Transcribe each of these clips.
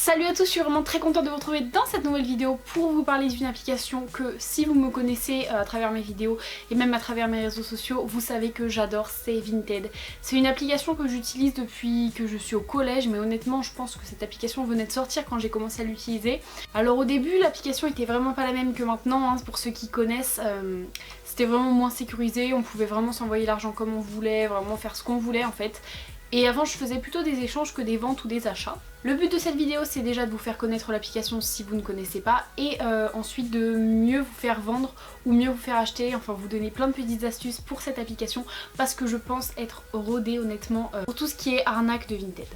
Salut à tous, je suis vraiment très contente de vous retrouver dans cette nouvelle vidéo pour vous parler d'une application que si vous me connaissez à travers mes vidéos et même à travers mes réseaux sociaux, vous savez que j'adore, c'est Vinted. C'est une application que j'utilise depuis que je suis au collège, mais honnêtement je pense que cette application venait de sortir quand j'ai commencé à l'utiliser. Alors au début l'application était vraiment pas la même que maintenant, hein, pour ceux qui connaissent. C'était vraiment moins sécurisé, on pouvait vraiment s'envoyer l'argent comme on voulait, vraiment faire ce qu'on voulait en fait. Et avant je faisais plutôt des échanges que des ventes ou des achats. Le but de cette vidéo c'est déjà de vous faire connaître l'application si vous ne connaissez pas et ensuite de mieux vous faire vendre ou mieux vous faire acheter, enfin vous donner plein de petites astuces pour cette application parce que je pense être rodée honnêtement pour tout ce qui est arnaque de Vinted.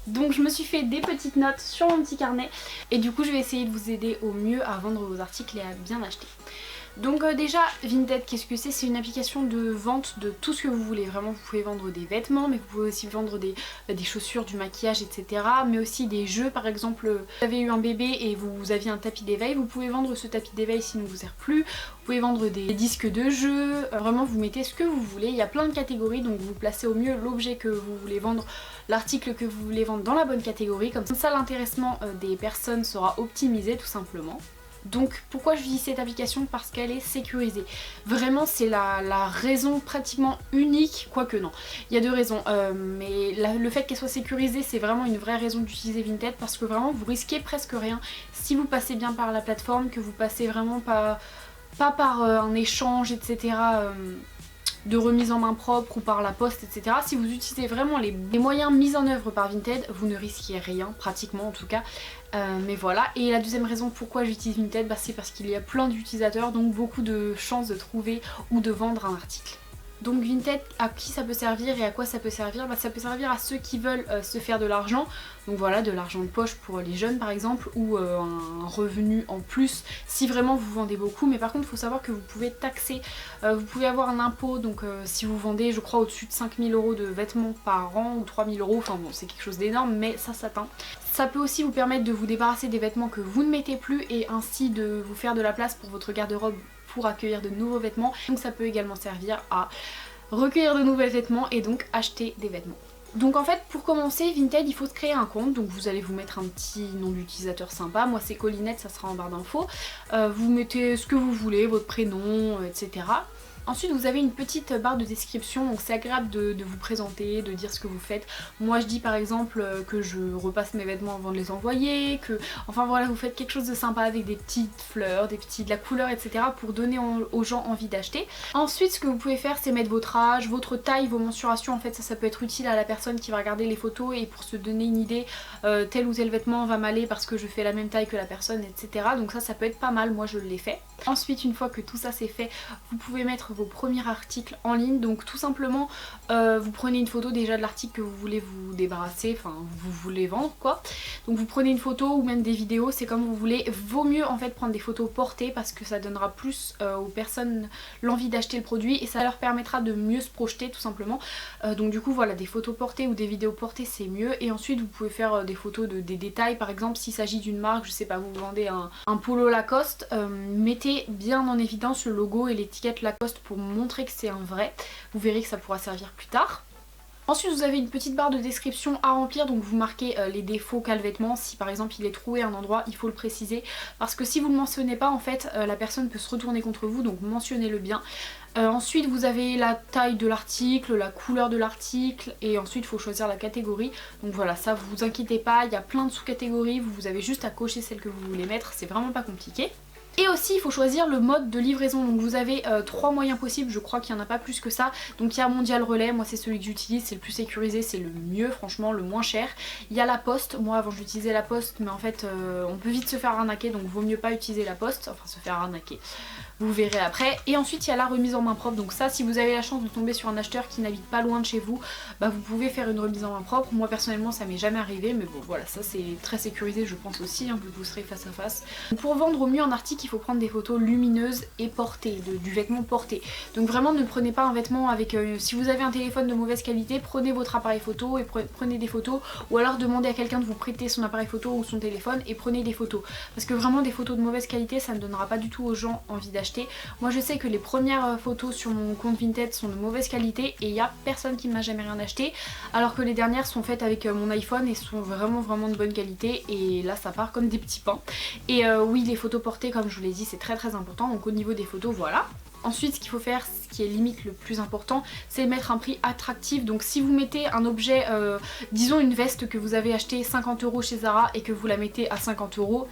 Donc je me suis fait des petites notes sur mon petit carnet et du coup je vais essayer de vous aider au mieux à vendre vos articles et à bien acheter. Donc déjà Vinted, qu'est-ce que c'est? C'est une application de vente de tout ce que vous voulez. Vraiment vous pouvez vendre des vêtements, mais vous pouvez aussi vendre des chaussures, du maquillage, etc. Mais aussi des jeux, par exemple vous avez eu un bébé et vous aviez un tapis d'éveil, vous pouvez vendre ce tapis d'éveil s'il ne vous sert plus. Vous pouvez vendre des disques de jeux, vraiment vous mettez ce que vous voulez. Il y a plein de catégories, donc vous placez au mieux l'objet que vous voulez vendre, l'article que vous voulez vendre dans la bonne catégorie. Comme ça l'intéressement des personnes sera optimisé tout simplement. Donc pourquoi je dis cette application? Parce qu'elle est sécurisée. Vraiment c'est la raison pratiquement unique, quoique non. Il y a deux raisons, mais le fait qu'elle soit sécurisée c'est vraiment une vraie raison d'utiliser Vinted parce que vraiment vous risquez presque rien si vous passez bien par la plateforme, que vous passez vraiment pas par un échange, etc. De remise en main propre ou par la poste, etc. Si vous utilisez vraiment les moyens mis en œuvre par Vinted, vous ne risquez rien, pratiquement en tout cas. Mais voilà, et la deuxième raison pourquoi j'utilise Vinted, c'est parce qu'il y a plein d'utilisateurs, donc beaucoup de chances de trouver ou de vendre un article. Donc Vinted, à qui ça peut servir et à quoi ça peut servir? Ça peut servir à ceux qui veulent se faire de l'argent, donc voilà, de l'argent de poche pour les jeunes par exemple, ou un revenu en plus si vraiment vous vendez beaucoup. Mais par contre il faut savoir que vous pouvez taxer, vous pouvez avoir un impôt, donc si vous vendez je crois au-dessus de 5000 € de vêtements par an ou 3000 €, enfin bon c'est quelque chose d'énorme, mais ça s'atteint. Ça peut aussi vous permettre de vous débarrasser des vêtements que vous ne mettez plus et ainsi de vous faire de la place pour votre garde-robe pour accueillir de nouveaux vêtements. Donc ça peut également servir à recueillir de nouveaux vêtements et donc acheter des vêtements. Donc en fait pour commencer Vinted il faut se créer un compte, donc vous allez vous mettre un petit nom d'utilisateur sympa, moi c'est Collinette, ça sera en barre d'infos. Vous mettez ce que vous voulez, votre prénom, etc. Ensuite vous avez une petite barre de description, donc c'est agréable de vous présenter, de dire ce que vous faites. Moi je dis par exemple que je repasse mes vêtements avant de les envoyer, que enfin voilà vous faites quelque chose de sympa avec des petites fleurs, de la couleur, etc. pour donner aux gens envie d'acheter. Ensuite ce que vous pouvez faire c'est mettre votre âge, votre taille, vos mensurations, en fait ça peut être utile à la personne qui va regarder les photos et pour se donner une idée, tel ou tel vêtement va m'aller parce que je fais la même taille que la personne, etc. Donc ça peut être pas mal, moi je l'ai fait. Ensuite une fois que tout ça c'est fait, vous pouvez mettre vos premiers articles en ligne, donc tout simplement vous prenez une photo déjà de l'article que vous voulez vous débarrasser, enfin vous voulez vendre quoi. Donc vous prenez une photo ou même des vidéos, c'est comme vous voulez. Vaut mieux en fait prendre des photos portées parce que ça donnera plus aux personnes l'envie d'acheter le produit et ça leur permettra de mieux se projeter tout simplement. Donc du coup voilà, des photos portées ou des vidéos portées c'est mieux. Et ensuite vous pouvez faire des photos des détails, par exemple s'il s'agit d'une marque, je sais pas, vous vendez un polo Lacoste, mettez bien en évidence le logo et l'étiquette Lacoste pour montrer que c'est un vrai. Vous verrez que ça pourra servir plus tard. Ensuite vous avez une petite barre de description à remplir, donc vous marquez les défauts qu'a le vêtement. Si par exemple il est troué à un endroit, il faut le préciser parce que si vous ne le mentionnez pas en fait la personne peut se retourner contre vous, donc mentionnez-le bien. Ensuite vous avez la taille de l'article, la couleur de l'article et ensuite il faut choisir la catégorie. Donc voilà, ça vous inquiétez pas, il y a plein de sous-catégories, vous avez juste à cocher celle que vous voulez mettre, c'est vraiment pas compliqué. Et aussi il faut choisir le mode de livraison, donc vous avez 3 moyens possibles, je crois qu'il n'y en a pas plus que ça. Donc il y a Mondial Relais, moi c'est celui que j'utilise, c'est le plus sécurisé, c'est le mieux franchement, le moins cher. Il y a la Poste, moi avant j'utilisais la Poste mais en fait on peut vite se faire arnaquer, donc vaut mieux pas utiliser la Poste, enfin se faire arnaquer. Vous verrez après. Et ensuite il y a la remise en main propre, donc ça si vous avez la chance de tomber sur un acheteur qui n'habite pas loin de chez vous, vous pouvez faire une remise en main propre. Moi personnellement ça m'est jamais arrivé, mais bon voilà, ça c'est très sécurisé je pense aussi, vu que vous serez face à face. Pour vendre au mieux un article il faut prendre des photos lumineuses et portées, du vêtement porté. Donc vraiment ne prenez pas un vêtement avec, si vous avez un téléphone de mauvaise qualité, prenez votre appareil photo et prenez des photos, ou alors demandez à quelqu'un de vous prêter son appareil photo ou son téléphone et prenez des photos. Parce que vraiment des photos de mauvaise qualité ça ne donnera pas du tout aux gens envie d'acheter. d'acheter. Moi je sais que les premières photos sur mon compte Vinted sont de mauvaise qualité et il n'y a personne qui ne m'a jamais rien acheté, alors que les dernières sont faites avec mon iPhone et sont vraiment de bonne qualité, et là ça part comme des petits pains. Et oui, les photos portées, comme je vous l'ai dit, c'est très important, donc au niveau des photos, voilà. Ensuite, ce qu'il faut faire, ce qui est limite le plus important, c'est mettre un prix attractif. Donc si vous mettez un objet, disons une veste que vous avez acheté 50 € chez Zara et que vous la mettez à 50 €,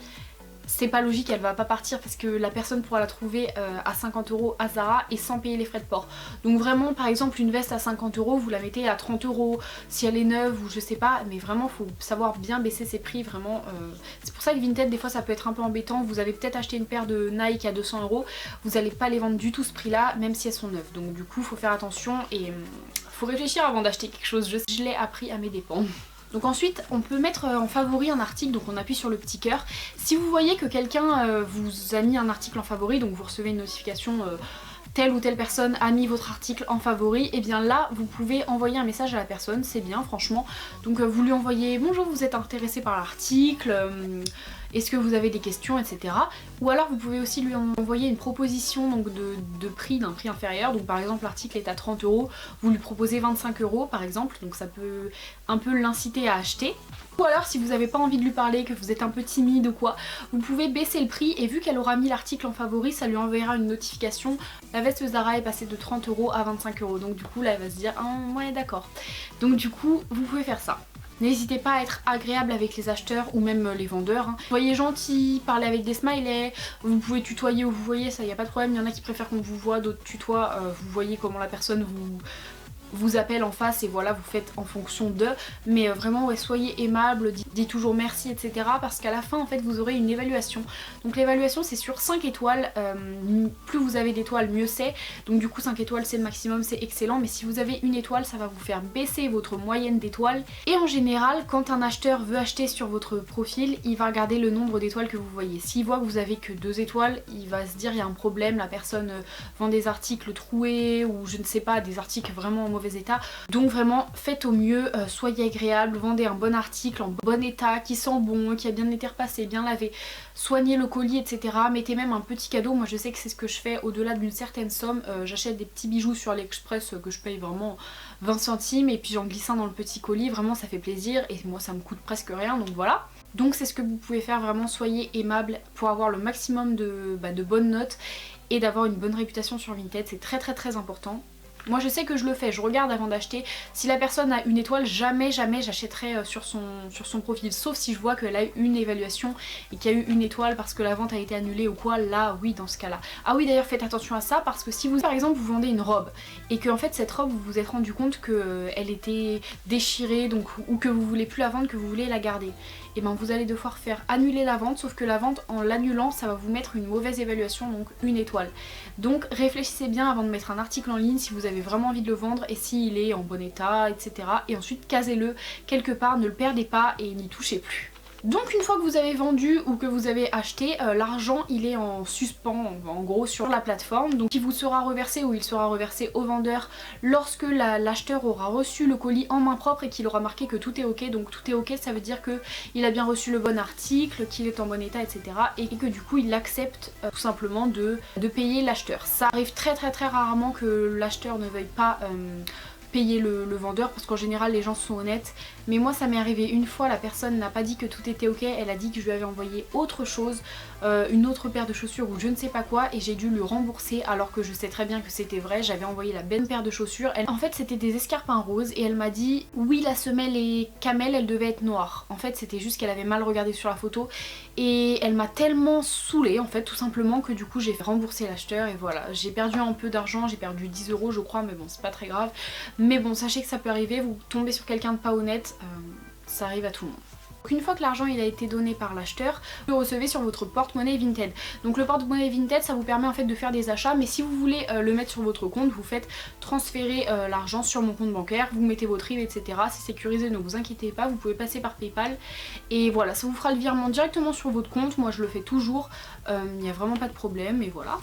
c'est pas logique, elle va pas partir parce que la personne pourra la trouver à 50 € à Zara et sans payer les frais de port. Donc vraiment, par exemple, une veste à 50 €, vous la mettez à 30 € si elle est neuve ou je sais pas, mais vraiment faut savoir bien baisser ses prix, vraiment. C'est pour ça que Vinted, des fois ça peut être un peu embêtant. Vous avez peut-être acheté une paire de Nike à 200 €, vous allez pas les vendre du tout ce prix là, même si elles sont neuves. Donc du coup faut faire attention et faut réfléchir avant d'acheter quelque chose. Je l'ai appris à mes dépens. Donc ensuite on peut mettre en favori un article, donc on appuie sur le petit cœur. Si vous voyez que quelqu'un vous a mis un article en favori, donc vous recevez une notification telle ou telle personne a mis votre article en favori, et bien là vous pouvez envoyer un message à la personne, c'est bien franchement. Donc vous lui envoyez bonjour, vous êtes intéressé par l'article, est-ce que vous avez des questions, etc. Ou alors vous pouvez aussi lui envoyer une proposition donc de prix, d'un prix inférieur. Donc par exemple l'article est à 30 €, vous lui proposez 25 € par exemple, donc ça peut un peu l'inciter à acheter. Ou alors si vous n'avez pas envie de lui parler, que vous êtes un peu timide ou quoi, vous pouvez baisser le prix et vu qu'elle aura mis l'article en favori, ça lui enverra une notification. La veste Zara est passée de 30 € à 25 €, donc du coup là elle va se dire ah ouais d'accord. Donc du coup vous pouvez faire ça. N'hésitez pas à être agréable avec les acheteurs ou même les vendeurs. Soyez gentils, parlez avec des smileys, vous pouvez tutoyer ou vous voyez, ça y a pas de problème. Il y en a qui préfèrent qu'on vous voit, d'autres tutoient, vous voyez comment la personne vous appelle en face et voilà, vous faites en fonction d'eux. Mais vraiment ouais, soyez aimable, dites toujours merci, etc. Parce qu'à la fin en fait vous aurez une évaluation. Donc l'évaluation c'est sur 5 étoiles, plus vous avez d'étoiles mieux c'est. Donc du coup 5 étoiles c'est le maximum, c'est excellent. Mais si vous avez une étoile ça va vous faire baisser votre moyenne d'étoiles. Et en général quand un acheteur veut acheter sur votre profil, il va regarder le nombre d'étoiles que vous voyez. S'il voit que vous avez que 2 étoiles, il va se dire il y a un problème, la personne vend des articles troués ou je ne sais pas, des articles vraiment en mauvais état. Donc vraiment faites au mieux, soyez agréable, vendez un bon article en bon état, qui sent bon, qui a bien été repassé, bien lavé, soignez le colis, etc. Mettez même un petit cadeau. Moi je sais que c'est ce que je fais au-delà d'une certaine somme. J'achète des petits bijoux sur AliExpress que je paye vraiment 20 centimes et puis j'en glisse un dans le petit colis, vraiment ça fait plaisir et moi ça me coûte presque rien, donc voilà. Donc c'est ce que vous pouvez faire, vraiment soyez aimable pour avoir le maximum de bonnes notes et d'avoir une bonne réputation sur Vinted, c'est très important. Moi je sais que je le fais, je regarde avant d'acheter. Si la personne a une étoile, jamais j'achèterai sur son profil. Sauf si je vois qu'elle a eu une évaluation et qu'il y a eu une étoile parce que la vente a été annulée ou quoi, là oui dans ce cas là. Ah oui d'ailleurs faites attention à ça parce que si vous par exemple vous vendez une robe et que en fait cette robe vous vous êtes rendu compte qu'elle était déchirée donc, ou que vous voulez plus la vendre, que vous voulez la garder, et ben vous allez devoir faire annuler la vente, sauf que la vente en l'annulant ça va vous mettre une mauvaise évaluation, donc une étoile. Donc réfléchissez bien avant de mettre un article en ligne si vous avez vraiment envie de le vendre et s'il est en bon état, etc. Et ensuite casez-le quelque part, ne le perdez pas et n'y touchez plus. Donc une fois que vous avez vendu ou que vous avez acheté, l'argent il est en suspens en gros sur la plateforme. Donc il vous sera reversé ou il sera reversé au vendeur lorsque l'acheteur aura reçu le colis en main propre et qu'il aura marqué que tout est ok. Donc tout est ok, ça veut dire qu'il a bien reçu le bon article, qu'il est en bon état, etc. Et que du coup il accepte tout simplement de payer l'acheteur. Ça arrive très rarement que l'acheteur ne veuille pas payer le vendeur parce qu'en général les gens sont honnêtes. Mais moi ça m'est arrivé une fois, la personne n'a pas dit que tout était ok, elle a dit que je lui avais envoyé autre chose, une autre paire de chaussures ou je ne sais pas quoi, et j'ai dû le rembourser alors que je sais très bien que c'était vrai. J'avais envoyé la bonne paire de chaussures, en fait c'était des escarpins roses et elle m'a dit oui la semelle et camel elle devait être noire. En fait c'était juste qu'elle avait mal regardé sur la photo et elle m'a tellement saoulée en fait tout simplement que du coup j'ai remboursé l'acheteur et voilà. J'ai perdu un peu d'argent, j'ai perdu 10 € je crois, mais bon c'est pas très grave. Mais bon sachez que ça peut arriver, vous tombez sur quelqu'un de pas honnête, ça arrive à tout le monde. Donc une fois que l'argent il a été donné par l'acheteur, vous le recevez sur votre porte-monnaie Vinted. Donc le porte-monnaie Vinted ça vous permet en fait de faire des achats, mais si vous voulez le mettre sur votre compte, vous faites transférer l'argent sur mon compte bancaire, vous mettez votre RIB, etc. C'est sécurisé, ne vous inquiétez pas, vous pouvez passer par PayPal et voilà, ça vous fera le virement directement sur votre compte. Moi je le fais toujours, il n'y a vraiment pas de problème et voilà.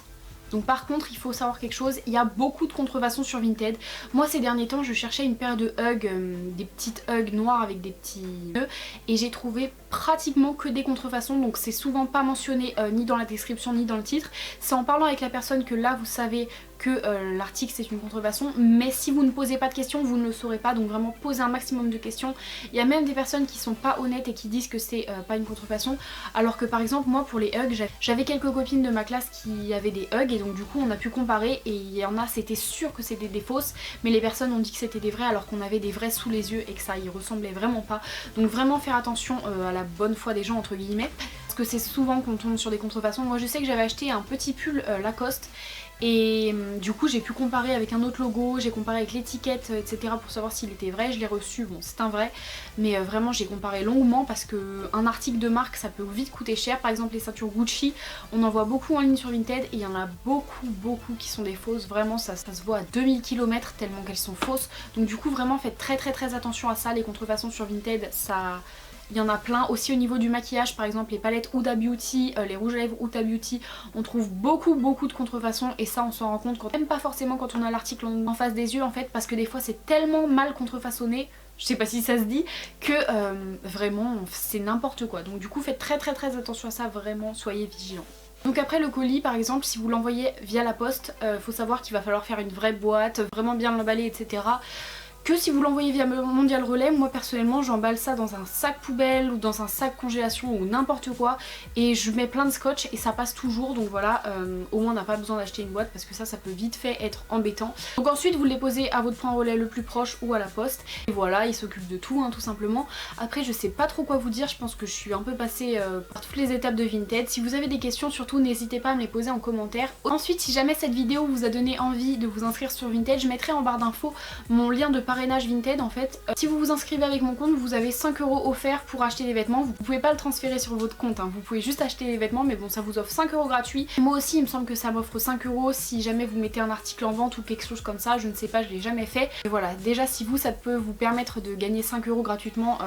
Donc par contre il faut savoir quelque chose, il y a beaucoup de contrefaçons sur Vinted. Moi ces derniers temps je cherchais une paire de Ugg, des petites Ugg noires avec des petits nœuds, et j'ai trouvé pratiquement que des contrefaçons, donc c'est souvent pas mentionné ni dans la description ni dans le titre. C'est en parlant avec la personne que là vous savez que l'article c'est une contrefaçon, mais si vous ne posez pas de questions vous ne le saurez pas, donc vraiment posez un maximum de questions. Il y a même des personnes qui sont pas honnêtes et qui disent que c'est pas une contrefaçon, alors que par exemple moi pour les Ugg j'avais quelques copines de ma classe qui avaient des Ugg et donc du coup on a pu comparer, et il y en a c'était sûr que c'était des fausses, mais les personnes ont dit que c'était des vrais alors qu'on avait des vrais sous les yeux et que ça y ressemblait vraiment pas. Donc vraiment faire attention à la bonne foi des gens entre guillemets, parce que c'est souvent qu'on tombe sur des contrefaçons. Moi je sais que j'avais acheté un petit pull Lacoste et du coup j'ai pu comparer avec un autre logo, j'ai comparé avec l'étiquette etc pour savoir s'il était vrai. Je l'ai reçu, bon c'est un vrai, mais vraiment j'ai comparé longuement parce que un article de marque ça peut vite coûter cher. Par exemple les ceintures Gucci, on en voit beaucoup en ligne sur Vinted et il y en a beaucoup qui sont des fausses. Vraiment ça se voit à 2000 km tellement qu'elles sont fausses. Donc du coup vraiment faites très attention à ça. Les contrefaçons sur Vinted, ça... il y en a plein. Aussi au niveau du maquillage, par exemple les palettes Huda Beauty, les rouges à lèvres Huda Beauty, on trouve beaucoup de contrefaçons et ça on s'en rend compte même pas forcément quand on a l'article en face des yeux en fait, parce que des fois c'est tellement mal contrefaçonné, je sais pas si ça se dit, que vraiment c'est n'importe quoi. Donc du coup faites très attention à ça, vraiment soyez vigilants. Donc après le colis par exemple, si vous l'envoyez via la poste, faut savoir qu'il va falloir faire une vraie boîte, vraiment bien l'emballer etc. Que si vous l'envoyez via Mondial Relais, moi personnellement j'emballe ça dans un sac poubelle ou dans un sac congélation ou n'importe quoi, et je mets plein de scotch et ça passe toujours. Donc voilà, au moins on n'a pas besoin d'acheter une boîte parce que ça peut vite fait être embêtant. Donc ensuite vous le déposez à votre point relais le plus proche ou à la poste, et voilà, il s'occupe de tout tout simplement. Après je sais pas trop quoi vous dire, je pense que je suis un peu passée par toutes les étapes de Vinted. Si vous avez des questions surtout n'hésitez pas à me les poser en commentaire. Ensuite si jamais cette vidéo vous a donné envie de vous inscrire sur Vinted, je mettrai en barre d'infos mon lien de parrainage Vinted en fait. Si vous vous inscrivez avec mon compte, vous avez 5 € offerts pour acheter des vêtements. Vous pouvez pas le transférer sur votre compte, vous pouvez juste acheter les vêtements, mais bon ça vous offre 5 € gratuits. Moi aussi il me semble que ça m'offre 5 € si jamais vous mettez un article en vente ou quelque chose comme ça, je ne sais pas, je l'ai jamais fait. Et voilà, déjà si vous ça peut vous permettre de gagner 5 € gratuitement,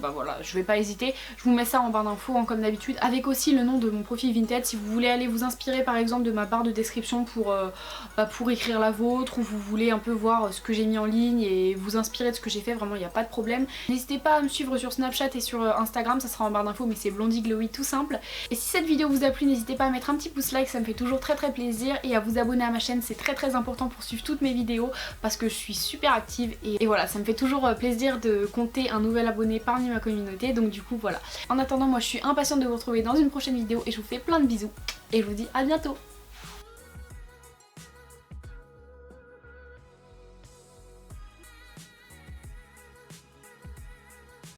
bah voilà, je vais pas hésiter. Je vous mets ça en barre d'infos comme d'habitude, avec aussi le nom de mon profil Vinted si vous voulez aller vous inspirer par exemple de ma barre de description pour écrire la vôtre, ou vous voulez un peu voir ce que j'ai mis en ligne et vous inspirer de ce que j'ai fait, vraiment il n'y a pas de problème. N'hésitez pas à me suivre sur Snapchat et sur Instagram, ça sera en barre d'infos, mais c'est Blondie Glowy tout simple. Et si cette vidéo vous a plu, n'hésitez pas à mettre un petit pouce like, ça me fait toujours très plaisir, et à vous abonner à ma chaîne, c'est très important pour suivre toutes mes vidéos parce que je suis super active et voilà, ça me fait toujours plaisir de compter un nouvel abonné parmi ma communauté. Donc du coup voilà. En attendant, moi je suis impatiente de vous retrouver dans une prochaine vidéo et je vous fais plein de bisous et je vous dis à bientôt.